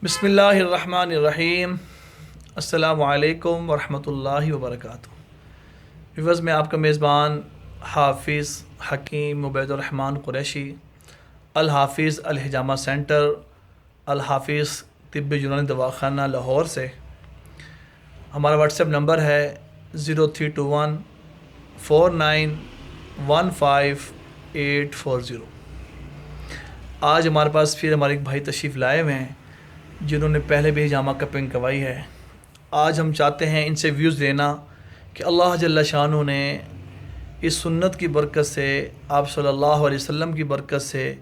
بسم اللہ الرحمن الرحیم۔ السلام علیکم ورحمۃ اللہ وبرکاتہ۔ ویورز، میں آپ کا میزبان حافظ حکیم عبید الرحمن قریشی، الحافظ الحجامہ سینٹر، الحافظ طب یونانی دواخانہ لاہور سے۔ ہمارا واٹس ایپ نمبر ہے 032149154840۔ آج ہمارے پاس پھر ہمارے ایک بھائی تشریف لائے ہوئے ہیں جنہوں نے پہلے بھی حجامہ کپنگ کروائی ہے۔ آج ہم چاہتے ہیں ان سے ویوز لینا کہ اللہ جل شانہ نے اس سنت کی برکت سے، آپ صلی اللہ علیہ وسلم کی برکت سے،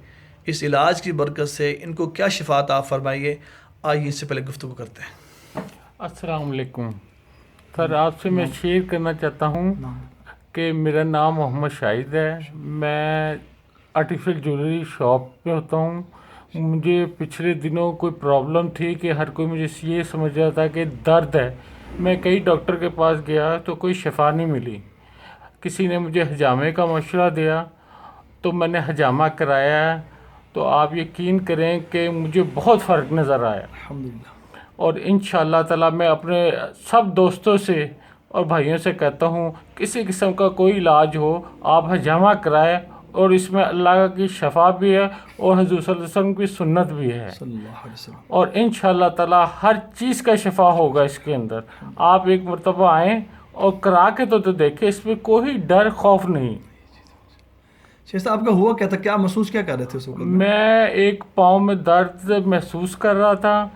اس علاج کی برکت سے ان کو کیا شفا عطا فرمائیے۔ آئیے اس سے پہلے گفتگو کرتے ہیں۔ السلام علیکم سر، آپ سے میں شیئر کرنا چاہتا ہوں کہ میرا نام محمد شاہد ہے۔ میں آرٹیفیشل جویلری شاپ پہ ہوتا ہوں۔ مجھے پچھلے دنوں کوئی پرابلم تھی کہ ہر کوئی مجھے یہ سمجھ رہا تھا کہ درد ہے۔ میں کئی ڈاکٹر کے پاس گیا تو کوئی شفا نہیں ملی۔ کسی نے مجھے حجامے کا مشورہ دیا تو میں نے حجامہ کرایا، تو آپ یقین کریں کہ مجھے بہت فرق نظر آیا۔ الحمدللہ۔ اور انشاءاللہ تعالیٰ میں اپنے سب دوستوں سے اور بھائیوں سے کہتا ہوں، کسی قسم کا کوئی علاج ہو آپ حجامہ کرائیں، اور اس میں اللہ کی شفا بھی ہے اور حضور صلی اللہ علیہ وسلم کی سنت بھی ہے، صلی اللہ علیہ وسلم۔ اور انشاءاللہ تعالیٰ ہر چیز کا شفا ہوگا اس کے اندر۔ آپ ایک مرتبہ آئیں اور کرا کے تو دیکھیں، اس میں کوئی ڈر خوف نہیں۔ شیخ صاحب، آپ کا ہوا کیا تھا؟ کیا محسوس کیا کر رہے تھے اس وقت؟ میں ایک پاؤں میں درد محسوس کر رہا تھا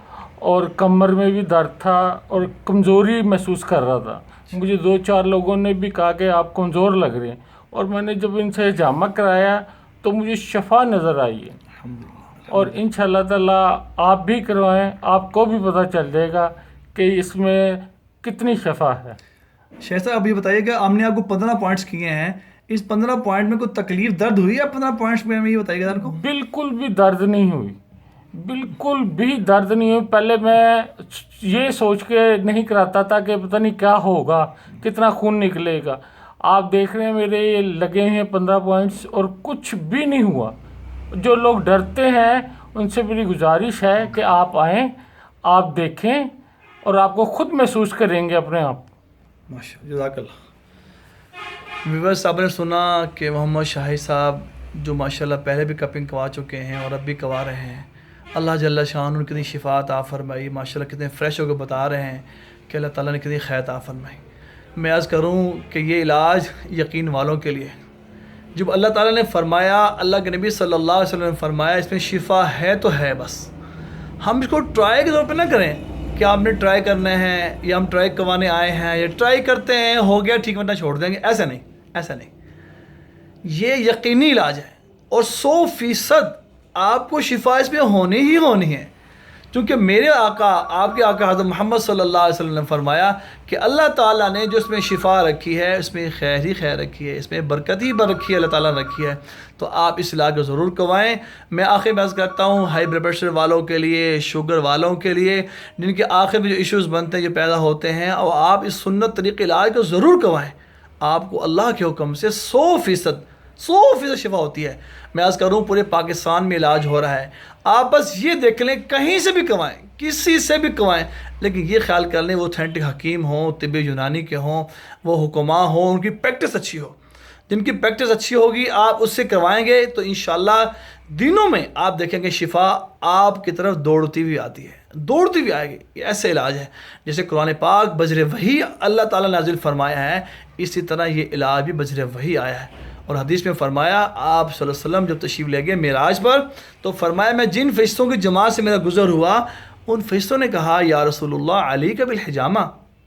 اور کمر میں بھی درد تھا اور کمزوری محسوس کر رہا تھا۔ مجھے 2-4 لوگوں نے بھی کہا کہ آپ کمزور لگ رہے ہیں، اور میں نے جب ان سے حجامہ کرایا تو مجھے شفا نظر آئی ہے۔ اور انشاءاللہ تعالیٰ آپ بھی کروائیں، آپ کو بھی پتہ چل جائے گا کہ اس میں کتنی شفا ہے۔ شیخ صاحب، اب یہ بتائیے کہ ہم نے آپ کو 15 پوائنٹس کیے ہیں، اس 15 پوائنٹ میں کوئی تکلیف درد ہوئی ہے 15 پوائنٹس میں؟ ہمیں یہ بتائیے گا آپ کو۔ بالکل بھی درد نہیں ہوئی، بالکل بھی درد نہیں ہوئی۔ پہلے میں یہ سوچ کے نہیں کراتا تھا کہ پتہ نہیں کیا ہوگا، کتنا خون نکلے گا۔ آپ دیکھ رہے ہیں میرے یہ لگے ہیں 15 پوائنٹس اور کچھ بھی نہیں ہوا۔ جو لوگ ڈرتے ہیں ان سے میری گزارش ہے کہ آپ آئیں، آپ دیکھیں اور آپ کو خود محسوس کریں گے اپنے آپ۔ ماشاء اللہ، جزاک اللہ۔ ویورز، صاحب نے سنا کہ محمد شاہد صاحب جو ماشاءاللہ پہلے بھی کپنگ کروا چکے ہیں اور اب بھی کروا رہے ہیں، اللہ جل شان ان کی کتنی شفا عطا فرمائی، ماشاءاللہ کتنے فریش ہو کے بتا رہے ہیں کہ اللہ تعالیٰ نے کتنی خیر عطا فرمائی۔ میں عرض کروں کہ یہ علاج یقین والوں کے لیے، جب اللہ تعالیٰ نے فرمایا، اللہ کے نبی صلی اللہ علیہ وسلم نے فرمایا اس میں شفا ہے تو ہے، بس ہم اس کو ٹرائی کے طور پہ نہ کریں کہ آپ نے ٹرائی کرنا ہے یا ہم ٹرائی کروانے آئے ہیں یا ٹرائی کرتے ہیں ہو گیا ٹھیک ورنہ چھوڑ دیں گے۔ ایسا نہیں، ایسا نہیں، یہ یقینی علاج ہے اور 100% آپ کو شفا اس میں ہونی ہی ہونی ہے، کیونکہ میرے آقا، آپ کے آقا حضرت محمد صلی اللہ علیہ وسلم نے فرمایا کہ اللہ تعالیٰ نے جو اس میں شفا رکھی ہے، اس میں خیر ہی خیر رکھی ہے، اس میں برکت ہی رکھی ہے، اللہ تعالیٰ نے رکھی ہے، تو آپ اس علاج کو ضرور کروائیں۔ میں آخر میں عرض کرتا ہوں، ہائی بلڈ پریشر والوں کے لیے، شوگر والوں کے لیے، جن کے آخر میں جو ایشوز بنتے ہیں، جو پیدا ہوتے ہیں، اور آپ اس سنت طریقے علاج کو ضرور کروائیں۔ آپ کو اللہ کے حکم سے 100% شفا ہوتی ہے۔ میں عرض کروں پورے پاکستان میں علاج ہو رہا ہے، آپ بس یہ دیکھ لیں، کہیں سے بھی کروائیں، کسی سے بھی کروائیں، لیکن یہ خیال کر لیں وہ اوتھینٹک حکیم ہوں، طب یونانی کے ہوں، وہ حکماء ہوں، ان کی پریکٹس اچھی ہو۔ جن کی پریکٹس اچھی ہوگی آپ اس سے کروائیں گے تو انشاءاللہ دنوں میں آپ دیکھیں گے شفا آپ کی طرف دوڑتی ہوئی آتی ہے، دوڑتی ہوئی آئے گی۔ یہ ایسے علاج ہے جیسے قرآن پاک بجر وحی اللہ تعالیٰ نے نازل فرمایا ہے، اسی طرح یہ علاج بھی بجر وحی آیا ہے۔ اور حدیث میں فرمایا، آپ صلی اللہ علیہ وسلم جب تشریف لے گئے معراج پر تو فرمایا میں جن فرشتوں کی جماعت سے میرا گزر ہوا، ان فرشتوں نے کہا یا رسول اللہ علی کا بالحجامہ،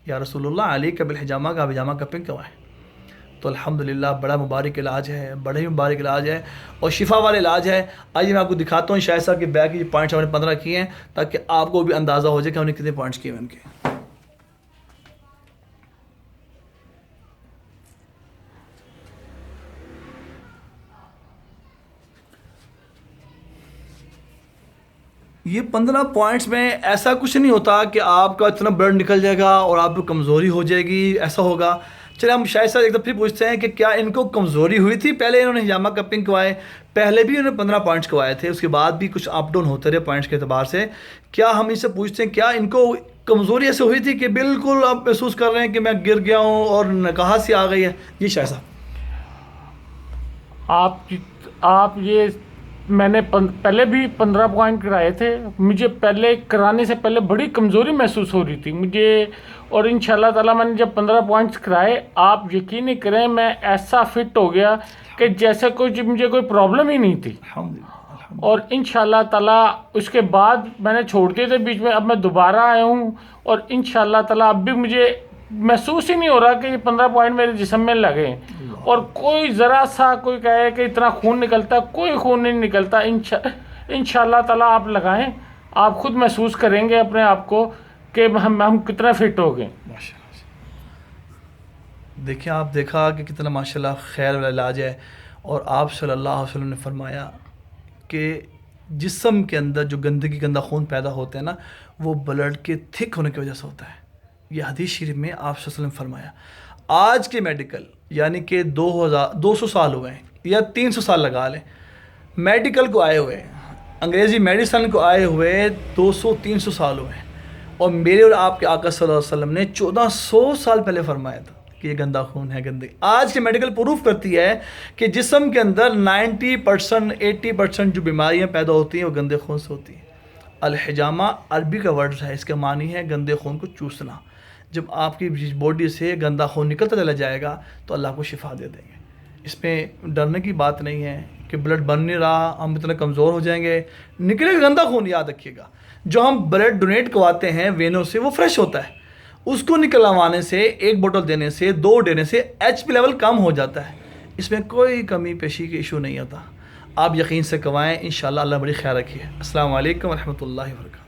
یا رسول اللہ علی کا بالحجامہ کا حجامہ کپنگ کروائیں۔ تو الحمدللہ بڑا مبارک علاج ہے، بڑا ہی مبارک علاج ہے اور شفا والا علاج ہے۔ آئیے میں آپ کو دکھاتا ہوں شاہد صاحب کے بیگ کی پوائنٹس ہم نے 15 کیے ہیں، تاکہ آپ کو بھی اندازہ ہو جائے کہ ہم نے کتنے پوائنٹس کیے ہیں ان کے۔ یہ 15 پوائنٹس میں ایسا کچھ نہیں ہوتا کہ آپ کا اتنا بلڈ نکل جائے گا اور آپ کو کمزوری ہو جائے گی، ایسا ہوگا۔ چلے ہم شاہد صاحب ایک دفعہ پھر پوچھتے ہیں کہ کیا ان کو کمزوری ہوئی تھی؟ پہلے انہوں نے ہجامہ کپنگ کوائے، پہلے بھی انہوں نے 15 پوائنٹس کوائے تھے، اس کے بعد بھی کچھ اپ ڈاؤن ہوتے رہے پوائنٹس کے اعتبار سے، کیا ہم ان سے پوچھتے ہیں کیا ان کو کمزوری ایسے ہوئی تھی کہ بالکل آپ محسوس کر رہے ہیں کہ میں گر گیا ہوں اور نکاہت سی آ گئی ہے؟ جی شاہد صاحب. آپ یہ میں نے پہلے بھی 15 پوائنٹ کرائے تھے، مجھے پہلے کرانے سے پہلے بڑی کمزوری محسوس ہو رہی تھی مجھے، اور انشاءاللہ تعالیٰ میں نے جب 15 پوائنٹس کرائے، آپ یقین نہیں کریں میں ایسا فٹ ہو گیا کہ جیسے مجھے کوئی پرابلم ہی نہیں تھی. اور انشاءاللہ تعالیٰ اس کے بعد میں نے چھوڑ دیے تھے بیچ میں، اب میں دوبارہ آیا ہوں اور انشاءاللہ تعالیٰ اب بھی مجھے محسوس ہی نہیں ہو رہا کہ یہ 15 پوائنٹ میرے جسم میں لگے، اور کوئی ذرا سا کوئی کہے کہ اتنا خون نکلتا، کوئی خون نہیں نکلتا. انشاءاللہ تعالیٰ آپ لگائیں، آپ خود محسوس کریں گے اپنے آپ کو کہ ہم کتنا فٹ ہو گئے. دیکھیں آپ دیکھا کہ کتنا ماشاءاللہ خیر والا علاج ہے. اور آپ صلی اللہ علیہ وسلم نے فرمایا کہ جسم کے اندر جو گندگی گندا خون پیدا ہوتا ہے نا، وہ بلڈ کے تھک ہونے کی وجہ سے ہوتا ہے. یہ حدیث شریف میں آپ صلی اللہ علیہ وسلم نے فرمایا. آج کے میڈیکل یعنی کہ 200 سال ہوئے ہیں یا 300 سال لگا لیں میڈیکل کو آئے ہوئے، انگریزی میڈیسن کو آئے ہوئے 200-300 سال ہوئے ہیں، اور میرے اور آپ کے آقا صلی اللہ علیہ وسلم نے 1400 سال پہلے فرمایا تھا کہ یہ گندا خون ہے، گندگی. آج کے میڈیکل پروف کرتی ہے کہ جسم کے اندر 90% 80% جو بیماریاں پیدا ہوتی ہیں وہ گندے خون سے ہوتی ہیں. الحجامہ عربی کا ورڈ ہے، اس کا معنی ہے گندے خون کو چوسنا. جب آپ کی باڈی سے گندا خون نکلتا چلا جائے گا تو اللہ کو شفا دے دیں گے. اس میں ڈرنے کی بات نہیں ہے کہ بلڈ بن نہیں رہا ہم اتنے کمزور ہو جائیں گے. نکلے گا گندا خون، یاد رکھیے گا. جو ہم بلڈ ڈونیٹ کرواتے ہیں وینوں سے وہ فریش ہوتا ہے، اس کو نکلوانے سے 1 بوٹل دینے سے 2 دینے سے ایچ پی لیول کم ہو جاتا ہے. اس میں کوئی کمی پیشی کے ایشو نہیں ہوتا. آپ یقین سے کوائیں، انشاءاللہ اللہ بڑی خیر رکھیے. السلام علیکم ورحمۃ اللہ وبرکاتہ.